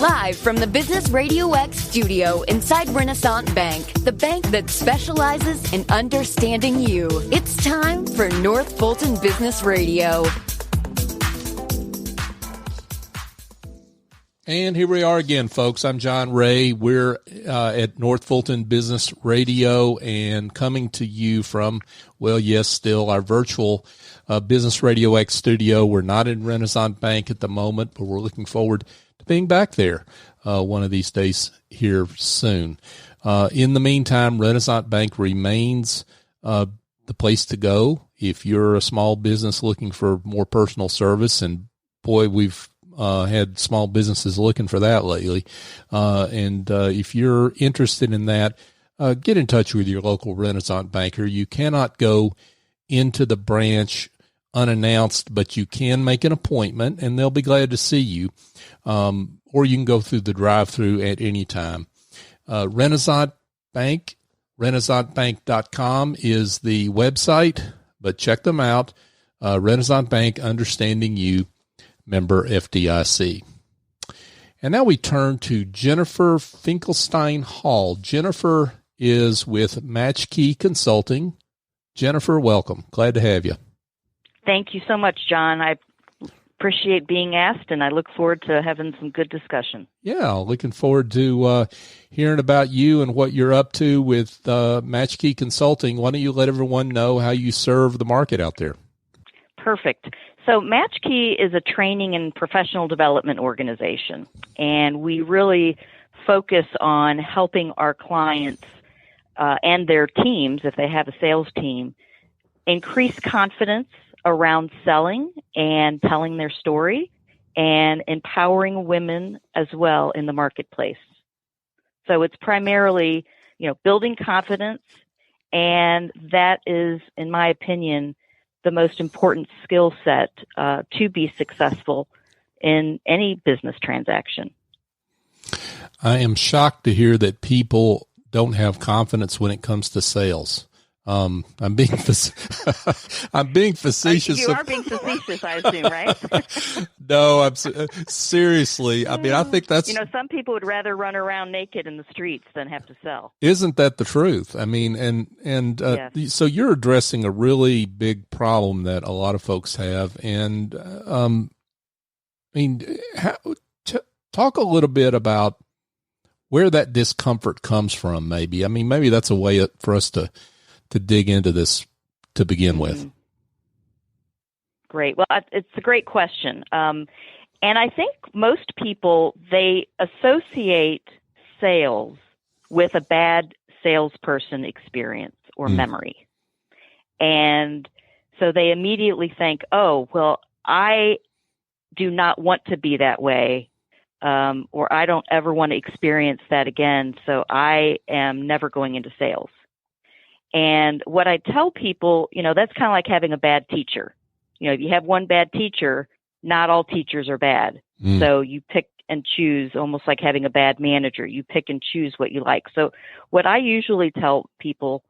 Live from the Business Radio X studio inside Renaissance Bank, the bank that specializes in understanding you. It's time for North Fulton Business Radio. And here we are again, folks. I'm John Ray. We're at North Fulton Business Radio and coming to you from, well, yes, still our virtual Business Radio X studio. We're not in Renaissance Bank at the moment, but we're looking forward to being back there one of these days here soon. In the meantime, Renaissance Bank remains the place to go if you're a small business looking for more personal service. And boy, we've had small businesses looking for that lately. And if you're interested in that, get in touch with your local Renaissance banker. You cannot go into the branch unannounced, but you can make an appointment and they'll be glad to see you. Or you can go through the drive-through at any time. Renaissance Bank, renaissancebank.com is the website, but check them out. Renaissance Bank, understanding you, member FDIC. And now we turn to Jennifer Finkelstein Hall. Jennifer is with MatchKey Consulting. Jennifer, welcome. Glad to have you. Thank you so much, John. I appreciate being asked, and I look forward to having some good discussion. Yeah, looking forward to hearing about you and what you're up to with MatchKey Consulting. Why don't you let everyone know how you serve the market out there? Perfect. So MatchKey is a training and professional development organization, and we really focus on helping our clients and their teams, if they have a sales team, increase confidence around selling and telling their story and empowering women as well in the marketplace. So it's primarily, building confidence, and that is, in my opinion, the most important skill set to be successful in any business transaction. I am shocked to hear that people don't have confidence when it comes to sales. I'm being facetious. You are being facetious, I assume, right? No, I'm seriously. I mean, I think that's, some people would rather run around naked in the streets than have to sell. Isn't that the truth? I mean, yes. So you're addressing a really big problem that a lot of folks have. And, talk a little bit about where that discomfort comes from, maybe. I mean, maybe that's a way for us to dig into this to begin with. Great. Well, it's a great question. And I think most people, they associate sales with a bad salesperson experience or memory. And so they immediately think, oh, well, I do not want to be that way, or I don't ever want to experience that again, so I am never going into sales. And what I tell people, that's kind of like having a bad teacher. If you have one bad teacher, not all teachers are bad. So you pick and choose, almost like having a bad manager. You pick and choose what you like. So what I usually tell people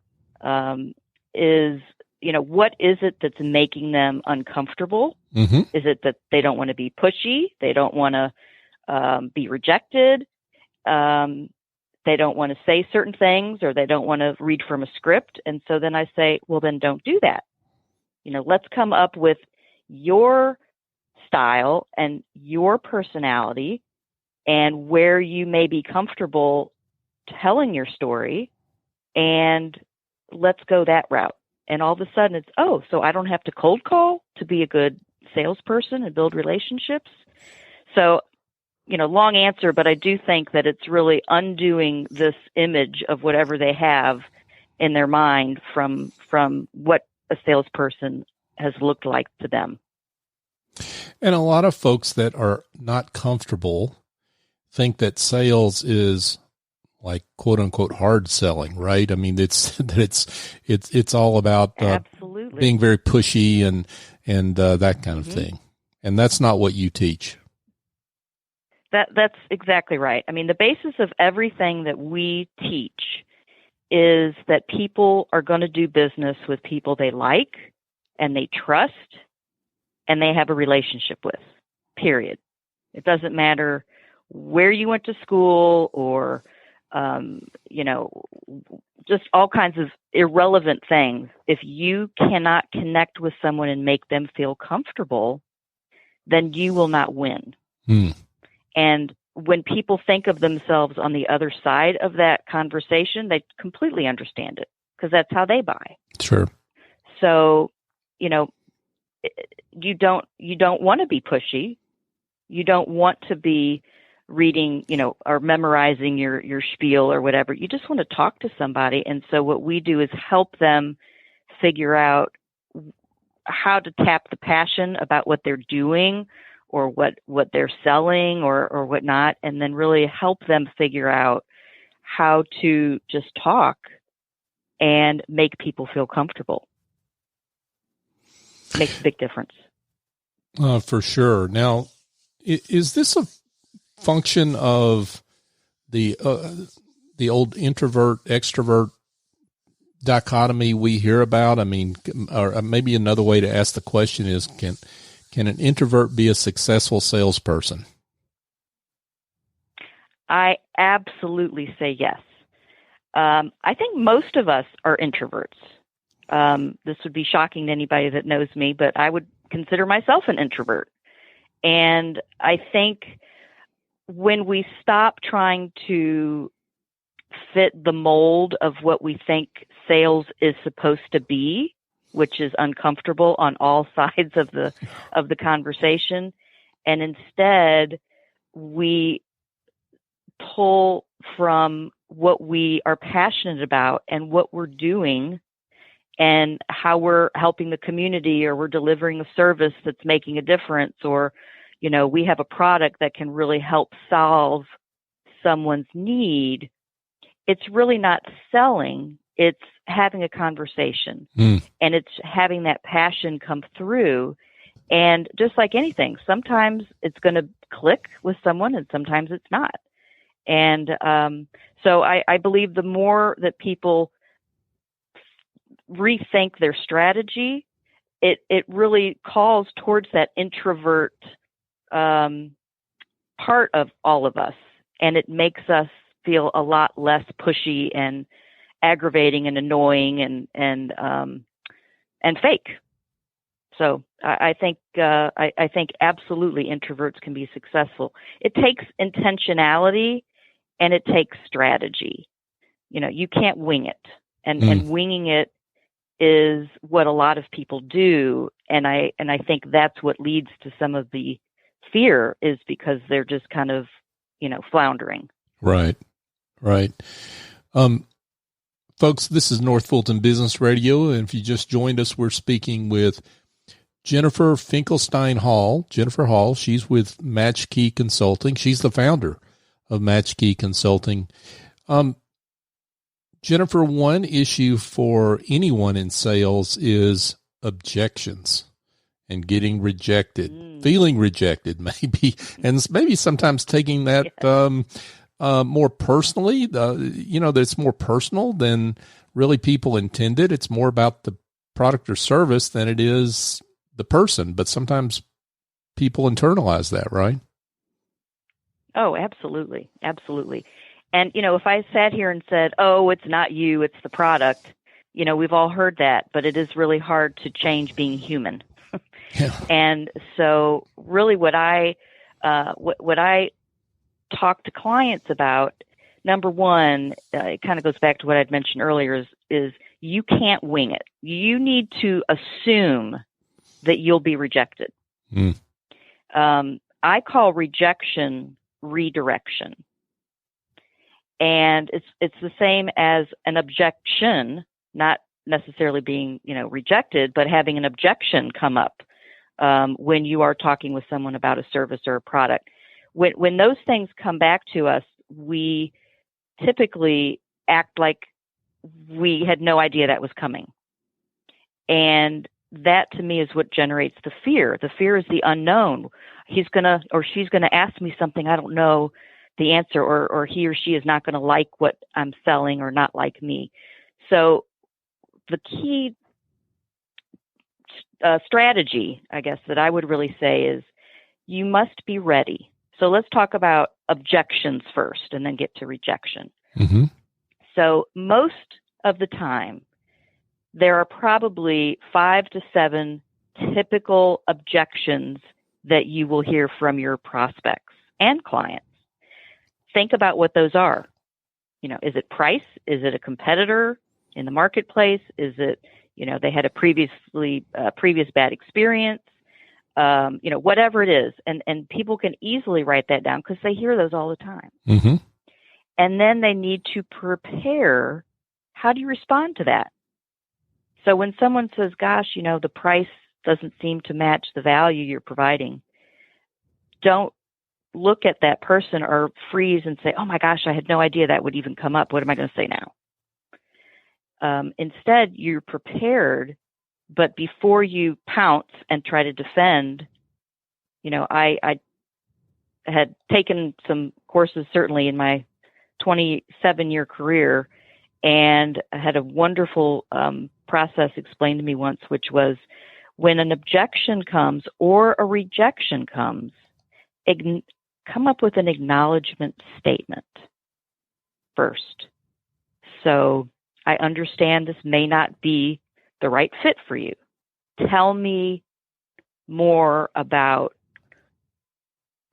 is, what is it that's making them uncomfortable? Mm-hmm. Is it that they don't want to be pushy? They don't want to be rejected? They don't want to say certain things, or they don't want to read from a script. And so then I say, well, then don't do that. Let's come up with your style and your personality and where you may be comfortable telling your story, and let's go that route. And all of a sudden it's, so I don't have to cold call to be a good salesperson and build relationships. So, long answer, but I do think that it's really undoing this image of whatever they have in their mind from what a salesperson has looked like to them. And a lot of folks that are not comfortable think that sales is like quote unquote hard selling, right? I mean, it's all about absolutely being very pushy and that kind of thing. And that's not what you teach. That's exactly right. I mean, the basis of everything that we teach is that people are going to do business with people they like and they trust and they have a relationship with, period. It doesn't matter where you went to school or, just all kinds of irrelevant things. If you cannot connect with someone and make them feel comfortable, then you will not win. And when people think of themselves on the other side of that conversation, they completely understand it because that's how they buy. Sure. So, you don't want to be pushy. You don't want to be reading, or memorizing your spiel or whatever. You just want to talk to somebody. And so what we do is help them figure out how to tap the passion about what they're doing or what they're selling or whatnot, and then really help them figure out how to just talk and make people feel comfortable. Makes a big difference. For sure. Now, is this a function of the old introvert extrovert dichotomy we hear about? I mean, or maybe another way to ask the question is, can an introvert be a successful salesperson? I absolutely say yes. I think most of us are introverts. This would be shocking to anybody that knows me, but I would consider myself an introvert. And I think when we stop trying to fit the mold of what we think sales is supposed to be, which is uncomfortable on all sides of the conversation, and instead we pull from what we are passionate about and what we're doing and how we're helping the community, or we're delivering a service that's making a difference, or we have a product that can really help solve someone's need. It's really not selling. It's having a conversation, and it's having that passion come through. And just like anything, sometimes it's going to click with someone and sometimes it's not. And so I believe the more that people rethink their strategy, it really calls towards that introvert part of all of us, and it makes us feel a lot less pushy and aggravating and annoying and fake. So I think absolutely introverts can be successful. It takes intentionality and it takes strategy. You can't wing it, and winging it is what a lot of people do. And I think that's what leads to some of the fear, is because they're just kind of, floundering. Right. Folks, this is North Fulton Business Radio. And if you just joined us, we're speaking with Jennifer Finkelstein Hall. Jennifer Hall, she's with MatchKey Consulting. She's the founder of MatchKey Consulting. Jennifer, one issue for anyone in sales is objections and getting rejected, feeling rejected maybe, and maybe sometimes taking that more personally, that it's more personal than really people intended. It's more about the product or service than it is the person, but sometimes people internalize that, right? Oh, absolutely. Absolutely. And, if I sat here and said, oh, it's not you, it's the product, we've all heard that, but it is really hard to change being human. Yeah. And so really what I talk to clients about, number one, it kind of goes back to what I'd mentioned earlier, is you can't wing it. You need to assume that you'll be rejected. I call rejection redirection. And it's the same as an objection, not necessarily being, rejected, but having an objection come up when you are talking with someone about a service or a product. When those things come back to us, we typically act like we had no idea that was coming. And that to me is what generates the fear. The fear is the unknown. He's going to, or she's going to ask me something I don't know the answer, or he or she is not going to like what I'm selling or not like me. So the key strategy, I guess, that I would really say is you must be ready. So let's talk about objections first and then get to rejection. Mm-hmm. So most of the time, there are probably 5 to 7 typical objections that you will hear from your prospects and clients. Think about what those are. Is it price? Is it a competitor in the marketplace? Is it, they had a previous bad experience? Whatever it is. And people can easily write that down because they hear those all the time. Mm-hmm. And then they need to prepare. How do you respond to that? So when someone says, gosh, the price doesn't seem to match the value you're providing, don't look at that person or freeze and say, oh my gosh, I had no idea that would even come up. What am I going to say now? Instead, you're prepared, but before you pounce and try to defend, I had taken some courses certainly in my 27-year career, and I had a wonderful process explained to me once, which was when an objection comes or a rejection comes, come up with an acknowledgement statement first. So I understand this may not be the right fit for you. Tell me more about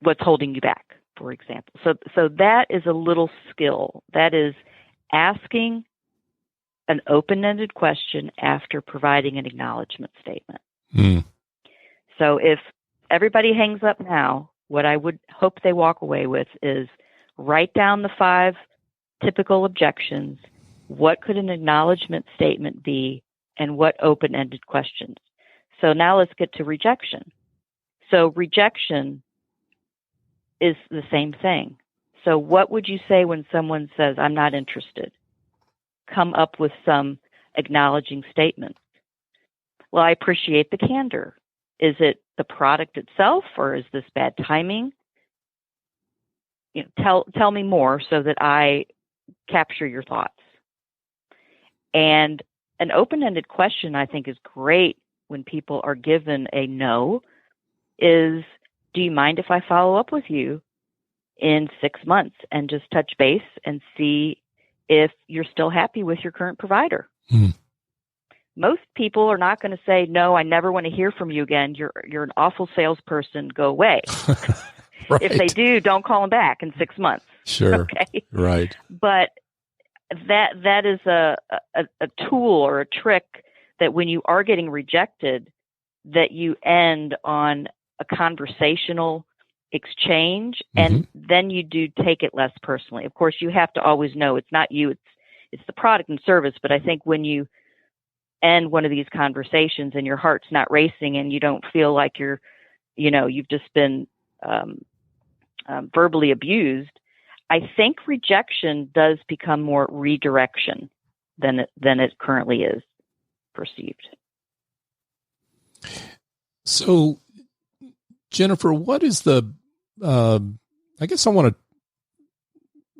what's holding you back, for example. So that is a little skill. That is asking an open-ended question after providing an acknowledgement statement. Mm. So if everybody hangs up now, what I would hope they walk away with is write down the 5 typical objections. What could an acknowledgement statement be, and what open-ended questions? So now let's get to rejection. So rejection is the same thing. So what would you say when someone says, I'm not interested? Come up with some acknowledging statements. Well, I appreciate the candor. Is it the product itself, or is this bad timing? Tell me more so that I capture your thoughts. And an open-ended question, I think, is great when people are given a no, is, do you mind if I follow up with you in 6 months and just touch base and see if you're still happy with your current provider? Mm. Most people are not going to say, no, I never want to hear from you again. You're an awful salesperson. Go away. Right. If they do, don't call them back in 6 months. Sure. Okay. Right. But that is a tool or a trick that when you are getting rejected, that you end on a conversational exchange, and then you do take it less personally. Of course, you have to always know it's not you, it's the product and service. But I think when you end one of these conversations and your heart's not racing and you don't feel like you've just been verbally abused, I think rejection does become more redirection than it currently is perceived. So, Jennifer, what is I guess I want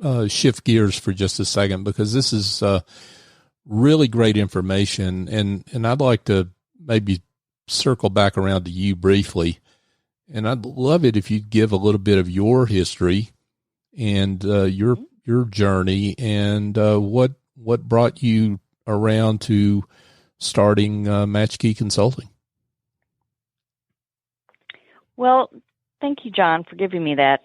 to shift gears for just a second, because this is really great information, and I'd like to maybe circle back around to you briefly, and I'd love it if you'd give a little bit of your history and your journey, and what brought you around to starting MatchKey Consulting. Well, thank you, John, for giving me that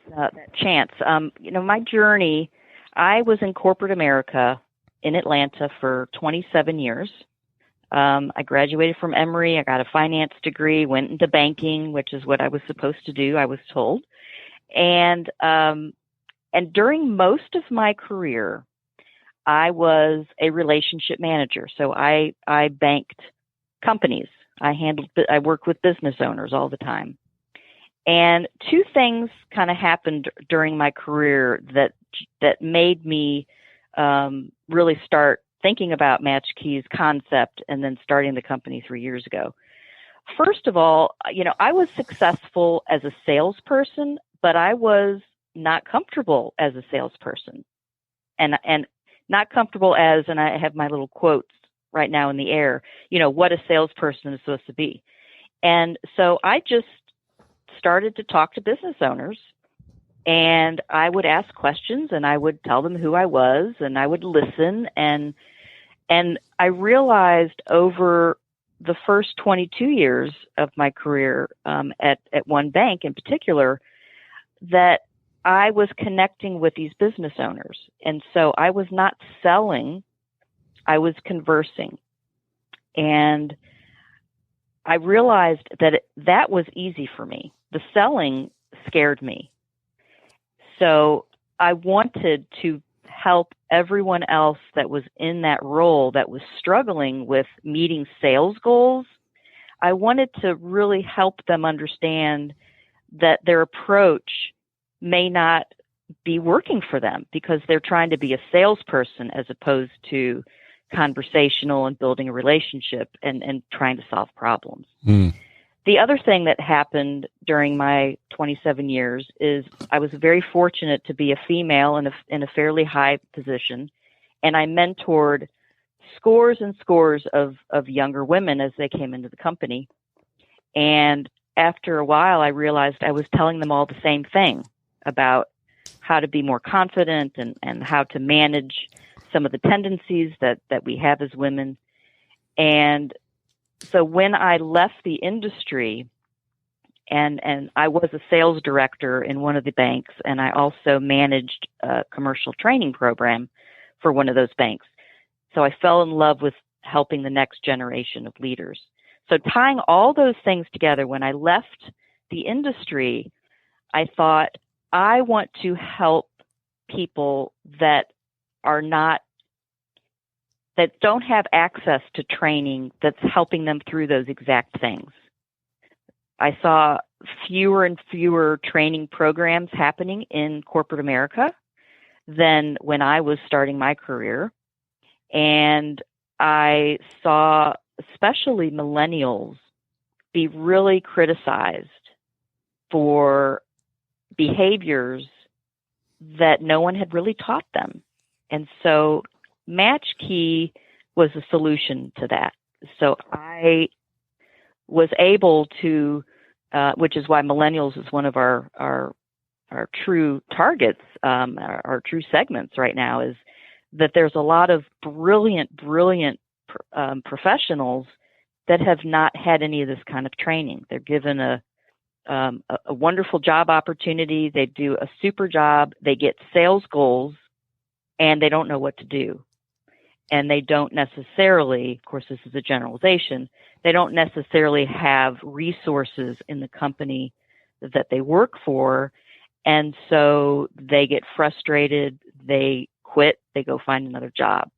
chance. My journey, I was in corporate America in Atlanta for 27 years. I graduated from Emory. I got a finance degree, went into banking, which is what I was supposed to do, I was told. And during most of my career, I was a relationship manager. So I banked companies. I worked with business owners all the time. And 2 things kind of happened during my career that made me really start thinking about MatchKey's concept and then starting the company 3 years ago. First of all, I was successful as a salesperson, but I was not comfortable as a salesperson, and not comfortable as, and I have my little quotes right now in the air, what a salesperson is supposed to be. And so I just started to talk to business owners And I would ask questions, and I would tell them who I was, and I would listen. And I realized over the first 22 years of my career at one bank in particular that I was connecting with these business owners. And so I was not selling, I was conversing. And I realized that that was easy for me. The selling scared me. So I wanted to help everyone else that was in that role that was struggling with meeting sales goals. I wanted to really help them understand that their approach may not be working for them because they're trying to be a salesperson as opposed to conversational and building a relationship and trying to solve problems. The other thing that happened during my 27 years is I was very fortunate to be a female in a fairly high position, and I mentored scores and scores of younger women as they came into the company. And after a while, I realized I was telling them all the same thing about how to be more confident and how to manage some of the tendencies that we have as women. And so when I left the industry, and I was a sales director in one of the banks, and I also managed a commercial training program for one of those banks. So I fell in love with helping the next generation of leaders. So tying all those things together, when I left the industry, I thought, I want to help people that don't have access to training that's helping them through those exact things. I saw fewer and fewer training programs happening in corporate America than when I was starting my career. And I saw especially millennials be really criticized for behaviors that no one had really taught them. And so MatchKey was a solution to that. So I was able to, which is why Millennials is one of our true targets, our true segments right now, is that there's a lot of brilliant professionals that have not had any of this kind of training. They're given a wonderful job opportunity. They do a super job. They get sales goals, and they don't know what to do. And they don't necessarily, of course, this is a generalization, they don't necessarily have resources in the company that they work for. And so they get frustrated, they quit, they go find another job.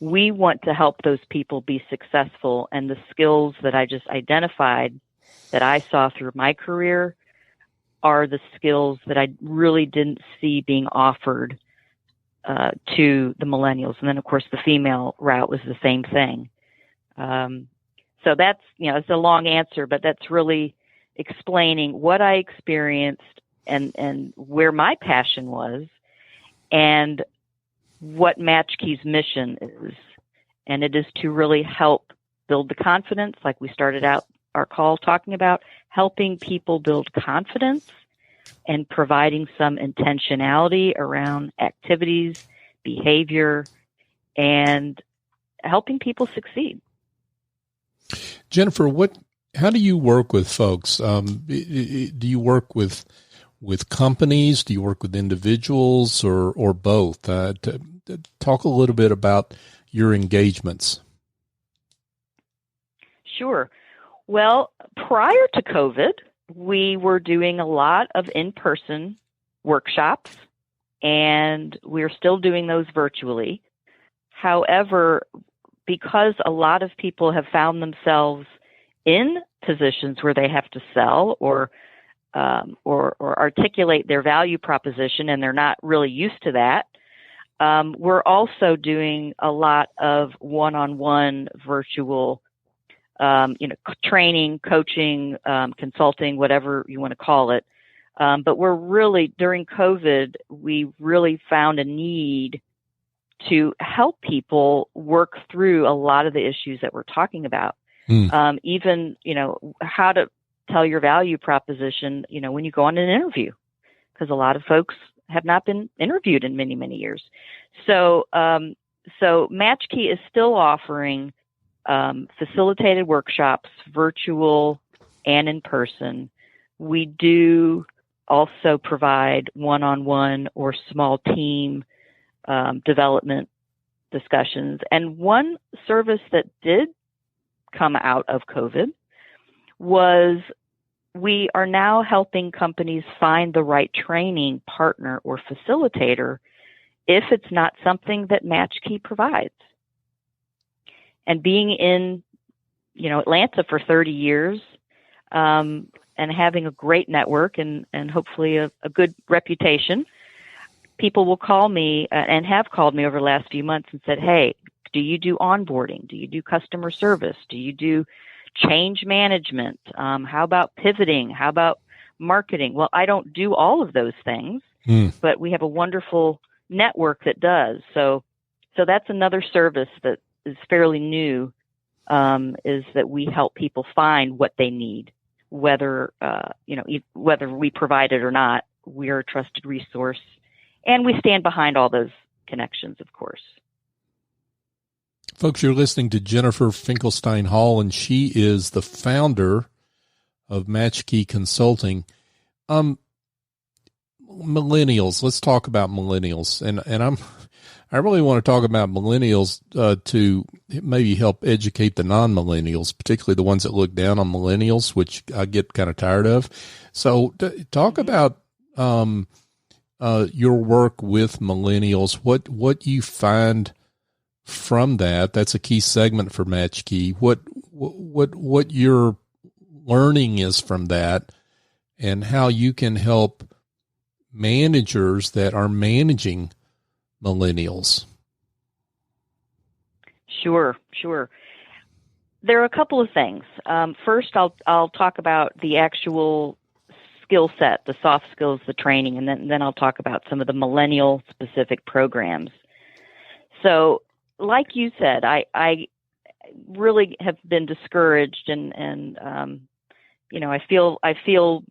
We want to help those people be successful. And the skills that I just identified that I saw through my career are the skills that I really didn't see being offered to the millennials. And then, of course, the female route was the same thing. So that's, it's a long answer, but that's really explaining what I experienced and where my passion was and what MatchKey's mission is. And it is to really help build the confidence, like we started out our call talking about, helping people build confidence and providing some intentionality around activities, behavior, and helping people succeed. Jennifer, how do you work with folks? Do you work with companies? Do you work with individuals or both? Talk a little bit about your engagements. Sure. Well, prior to COVID, we were doing a lot of in-person workshops, and we're still doing those virtually. However, because a lot of people have found themselves in positions where they have to sell or articulate their value proposition, and they're not really used to that, we're also doing a lot of one-on-one virtual training, coaching, consulting, whatever you want to call it. But we're really, during COVID, we really found a need to help people work through a lot of the issues that we're talking about. Even, how to tell your value proposition, when you go on an interview. because a lot of folks have not been interviewed in many, many years. So MatchKey is still offering facilitated workshops, virtual and in person. We do also provide one-on-one or small team development discussions. And one service that did come out of COVID was we are now helping companies find the right training partner or facilitator if it's not something that MatchKey provides. And being in, Atlanta for 30 years, and having a great network and hopefully a good reputation, people will call me and have called me over the last few months and said, hey, do you do onboarding? Do you do customer service? Do you do change management? How about pivoting? How about marketing? Well, I don't do all of those things, but we have a wonderful network that does. So that's another service that is fairly new, is that we help people find what they need, whether we provide it or not. We are a trusted resource, and we stand behind all those connections, of course. Folks, you're listening to Jennifer Finkelstein Hall, and she is the founder of MatchKey Consulting. Millennials. Let's talk about millennials, and I really want to talk about millennials to maybe help educate the non-millennials, particularly the ones that look down on millennials, which I get kind of tired of. So, talk about your work with millennials. What you find from that. That's a key segment for MatchKey. What your learning is from that, and how you can help managers that are managing millennials. Sure. There are a couple of things. First, I'll talk about the actual skill set, the soft skills, the training, and then I'll talk about some of the millennial specific programs. So, like you said, I really have been discouraged, and I feel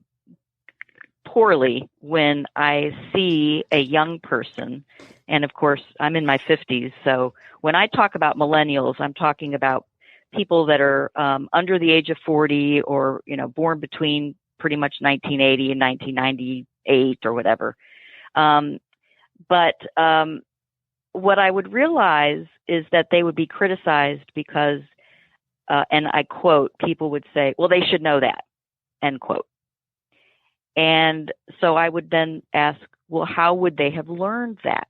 poorly when I see a young person, and of course I'm in my 50s. So when I talk about millennials, I'm talking about people that are under the age of 40, or born between pretty much 1980 and 1998 or whatever. But what I would realize is that they would be criticized because, and I quote, people would say, well, they should know that, end quote. And so I would then ask, well, how would they have learned that?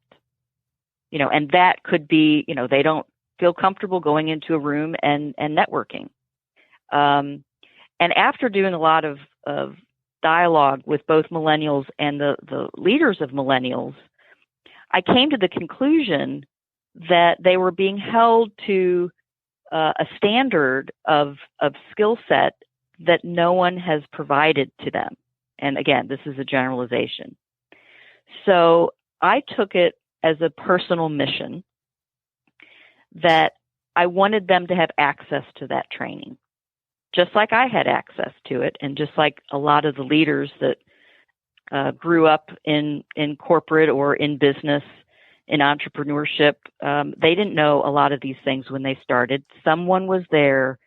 And that could be, they don't feel comfortable going into a room and networking. And after doing a lot of dialogue with both millennials and the leaders of millennials, I came to the conclusion that they were being held to a standard of skill set that no one has provided to them. And again, this is a generalization. So I took it as a personal mission that I wanted them to have access to that training, just like I had access to it, and just like a lot of the leaders that grew up in corporate or in business, in entrepreneurship, they didn't know a lot of these things when they started. Someone was there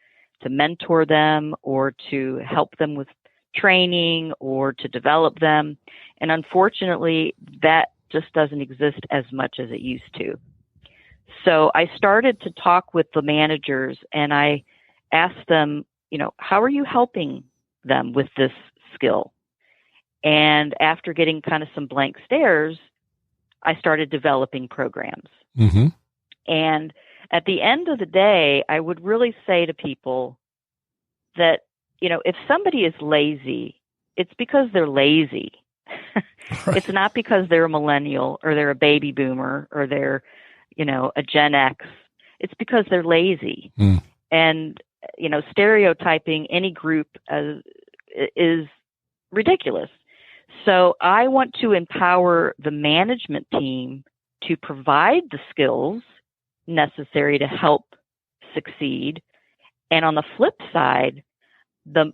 to mentor them or to help them with training or to develop them. And unfortunately, that just doesn't exist as much as it used to. So I started to talk with the managers, and I asked them, how are you helping them with this skill? And after getting kind of some blank stares, I started developing programs. Mm-hmm. And at the end of the day, I would really say to people that, if somebody is lazy, it's because they're lazy. Right. It's not because they're a millennial or they're a baby boomer or they're, a Gen X. It's because they're lazy. Mm. And, stereotyping any group is ridiculous. So I want to empower the management team to provide the skills necessary to help succeed. And on the flip side, the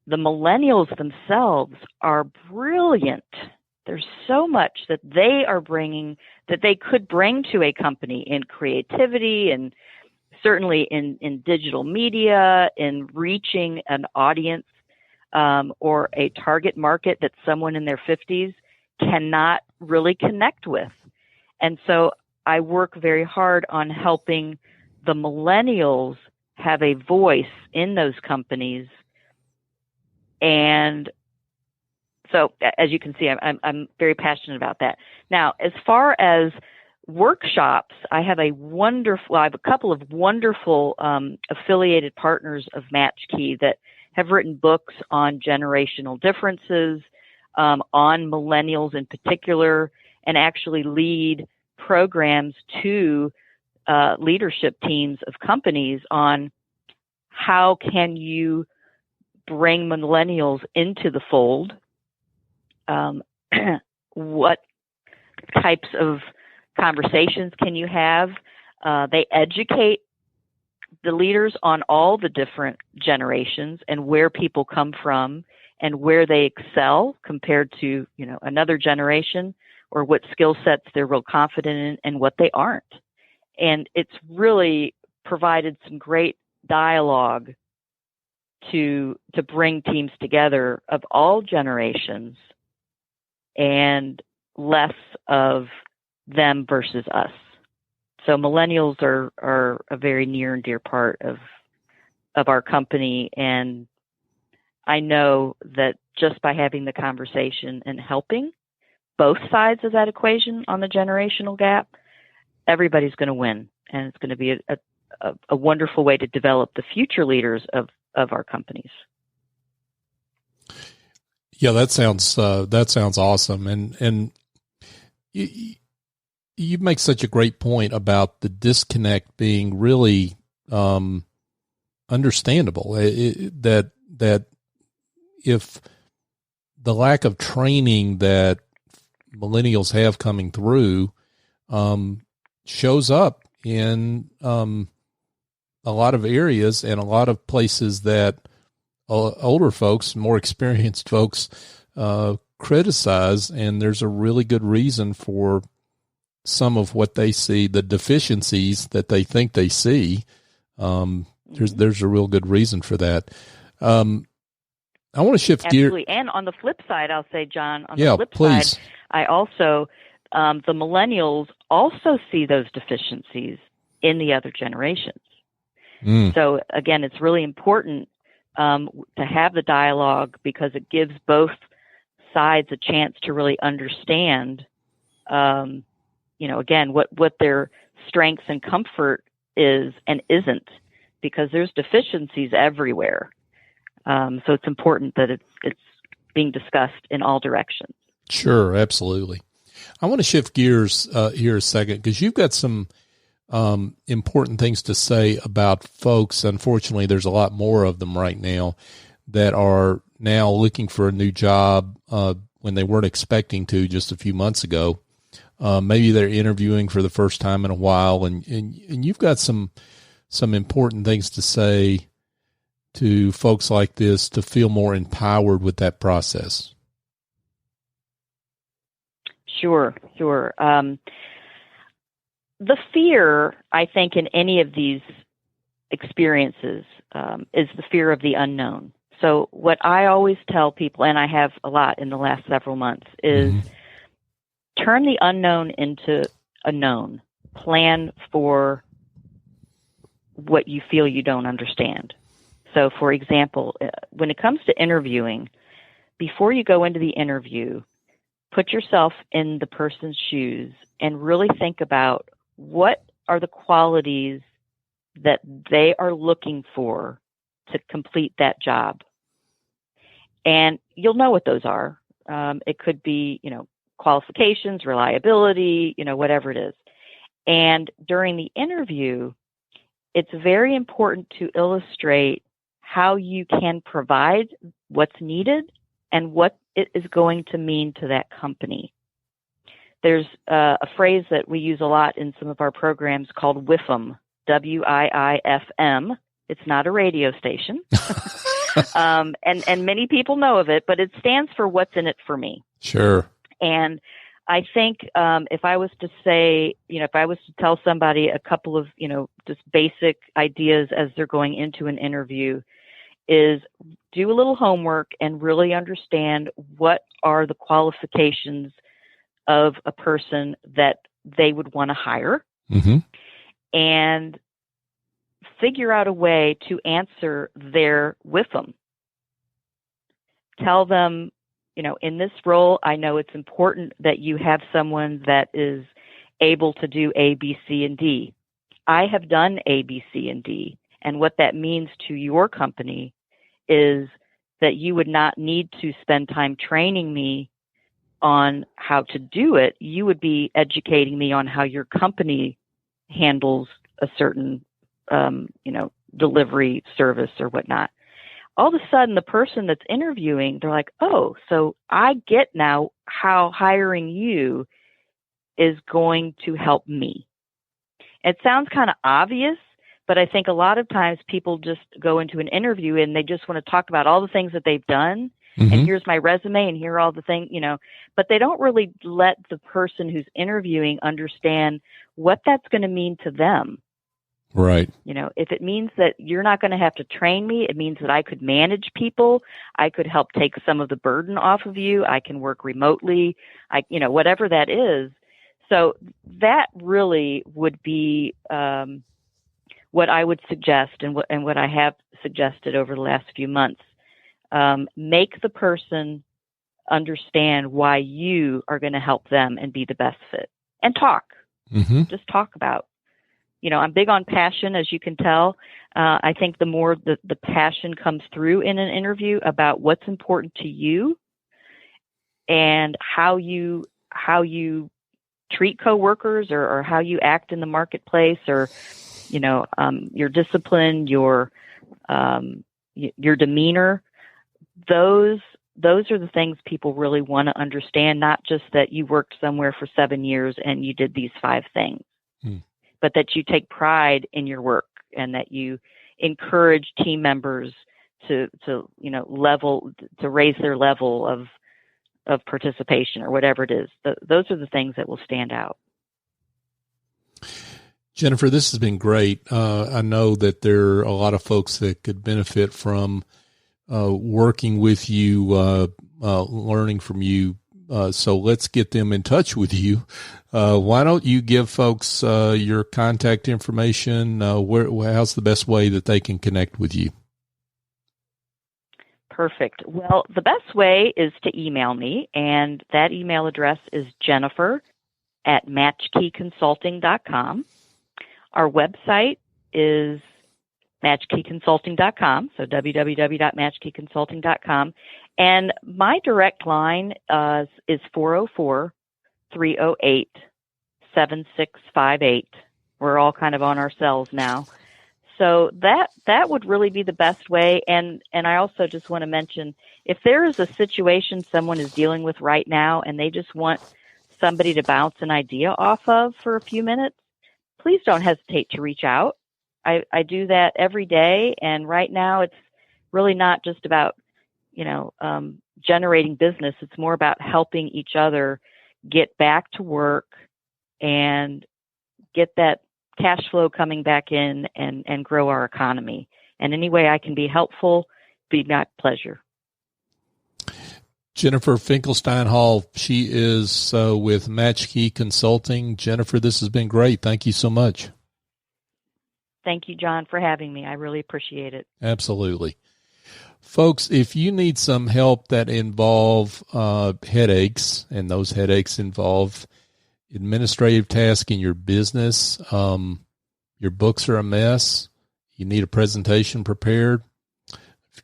millennials themselves are brilliant There's so much that they are bringing, that they could bring to a company in creativity and certainly in digital media, in reaching an audience or a target market that someone in their 50s cannot really connect with. And so I work very hard on helping the millennials have a voice in those companies. And so, as you can see, I'm very passionate about that. Now, as far as workshops, I have a couple of wonderful affiliated partners of MatchKey that have written books on generational differences, on millennials in particular, and actually lead programs to leadership teams of companies on how can you bring millennials into the fold. What types of conversations can you have? They educate the leaders on all the different generations and where people come from and where they excel compared to, another generation, or what skill sets they're real confident in and what they aren't. And it's really provided some great dialogue to bring teams together of all generations and less of them versus us. So millennials are a very near and dear part of our company. And I know that just by having the conversation and helping both sides of that equation on the generational gap, everybody's going to win. And it's going to be a wonderful way to develop the future leaders of our companies. Yeah, that sounds awesome. And you make such a great point about the disconnect being really understandable. That if the lack of training that millennials have coming through shows up in a lot of areas and a lot of places that older folks, more experienced folks, criticize, and there's a really good reason for some of what they see, the deficiencies that they think they see. There's a real good reason for that. I want to shift gears. Absolutely. And on the flip side, I'll say, John, the flip side, I also, the millennials also see those deficiencies in the other generations. So again, it's really important to have the dialogue because it gives both sides a chance to really understand, again, what their strengths and comfort is and isn't, because there's deficiencies everywhere. So it's important that it's being discussed in all directions. Sure, absolutely. I want to shift gears here a second because you've got some important things to say about folks. Unfortunately, there's a lot more of them right now that are now looking for a new job when they weren't expecting to just a few months ago. Maybe they're interviewing for the first time in a while, and you've got some important things to say to folks like this to feel more empowered with that process. Sure. The fear, I think, in any of these experiences is the fear of the unknown. So what I always tell people, and I have a lot in the last several months, is turn the unknown into a known. Plan for what you feel you don't understand. So, for example, when it comes to interviewing, before you go into the interview, put yourself in the person's shoes and really think about what are the qualities that they are looking for to complete that job. And you'll know what those are. It could be, qualifications, reliability, whatever it is. And during the interview, it's very important to illustrate how you can provide what's needed and what it is going to mean to that company. There's a phrase that we use a lot in some of our programs called WIFM, WIIFM. It's not a radio station. And many people know of it, but it stands for what's in it for me. Sure. And I think if I was to say, if I was to tell somebody a couple of, just basic ideas as they're going into an interview, is do a little homework and really understand what are the qualifications of a person that they would want to hire, and figure out a way to answer there with them. Tell them, in this role, I know it's important that you have someone that is able to do A, B, C, and D. I have done A, B, C, and D. And what that means to your company is that you would not need to spend time training me on how to do it. You would be educating me on how your company handles a certain, delivery service or whatnot. All of a sudden, the person that's interviewing, they're like, oh, so I get now how hiring you is going to help me. It sounds kind of obvious, but I think a lot of times people just go into an interview and they just want to talk about all the things that they've done. And here's my resume and here are all the things, but they don't really let the person who's interviewing understand what that's going to mean to them. Right. If it means that you're not going to have to train me, it means that I could manage people. I could help take some of the burden off of you. I can work remotely. Whatever that is. So that really would be what I would suggest, and what I have suggested over the last few months. Make the person understand why you are going to help them and be the best fit, and talk. Just talk about. I'm big on passion, as you can tell. I think the more the passion comes through in an interview about what's important to you and how you treat coworkers or how you act in the marketplace, or your discipline, your demeanor. Those are the things people really want to understand. Not just that you worked somewhere for 7 years and you did these 5 things. But that you take pride in your work and that you encourage team members to raise their level of participation or whatever it is. Those are the things that will stand out. Jennifer, this has been great. I know that there are a lot of folks that could benefit from working with you, learning from you. So let's get them in touch with you. Why don't you give folks your contact information? How's the best way that they can connect with you? Perfect. Well, the best way is to email me, and that email address is jennifer@matchkeyconsulting.com. Our website is matchkeyconsulting.com, so www.matchkeyconsulting.com. And my direct line is 404-308-7658. We're all kind of on our cells now. So that would really be the best way. And I also just want to mention, if there is a situation someone is dealing with right now and they just want somebody to bounce an idea off of for a few minutes, please don't hesitate to reach out. I do that every day. And right now it's really not just about, generating business. It's more about helping each other get back to work and get that cash flow coming back in and grow our economy. And any way I can be helpful, be my pleasure. Jennifer Finkelstein Hall, she is with MatchKey Consulting. Jennifer, this has been great. Thank you so much. Thank you, John, for having me. I really appreciate it. Absolutely. Folks, if you need some help that involve headaches, and those headaches involve administrative tasks in your business, your books are a mess, you need a presentation prepared.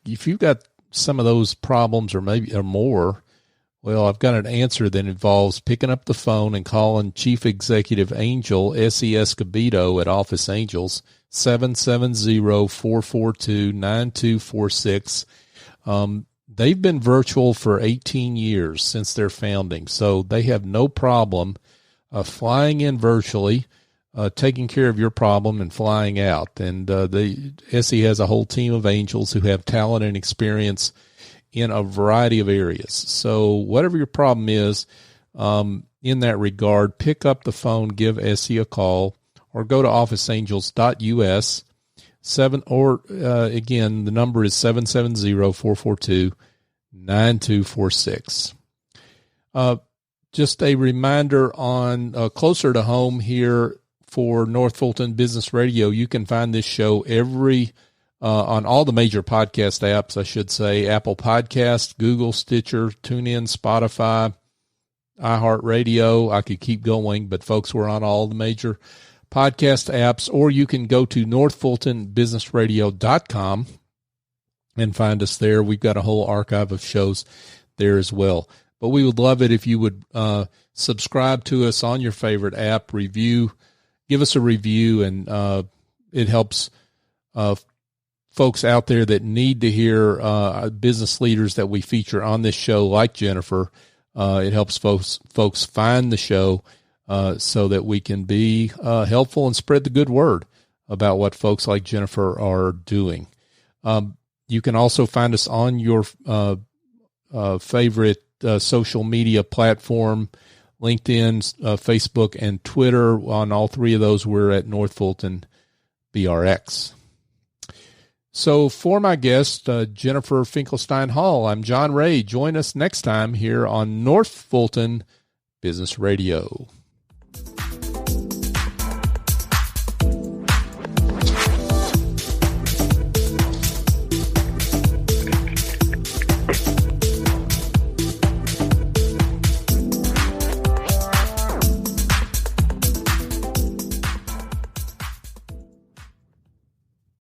If you've got some of those problems or more, well, I've got an answer that involves picking up the phone and calling Chief Executive Angel, S.E. Escobedo at Office Angels, 770-442-9246. They've been virtual for 18 years since their founding, so they have no problem flying in virtually, taking care of your problem and flying out. And the SE has a whole team of angels who have talent and experience in a variety of areas. So whatever your problem is, in that regard, pick up the phone, give Essie a call, or go to officeangels.us. Again, the number is 770-442-9246. Just a reminder on closer to home here for North Fulton Business Radio. You can find this show on all the major podcast apps, I should say, Apple Podcast, Google, Stitcher, TuneIn, Spotify, iHeartRadio. I could keep going, but folks, we're on all the major podcast apps, or you can go to northfultonbusinessradio.com and find us there. We've got a whole archive of shows there as well. But we would love it if you would subscribe to us on your favorite app, give us a review, and it helps folks out there that need to hear business leaders that we feature on this show, like Jennifer. It helps folks find the show so that we can be helpful and spread the good word about what folks like Jennifer are doing. You can also find us on your favorite social media platform, LinkedIn, Facebook, and Twitter. On all three of those, we're at North Fulton BRX. So for my guest, Jennifer Finkelstein Hall, I'm John Ray. Join us next time here on North Fulton Business Radio.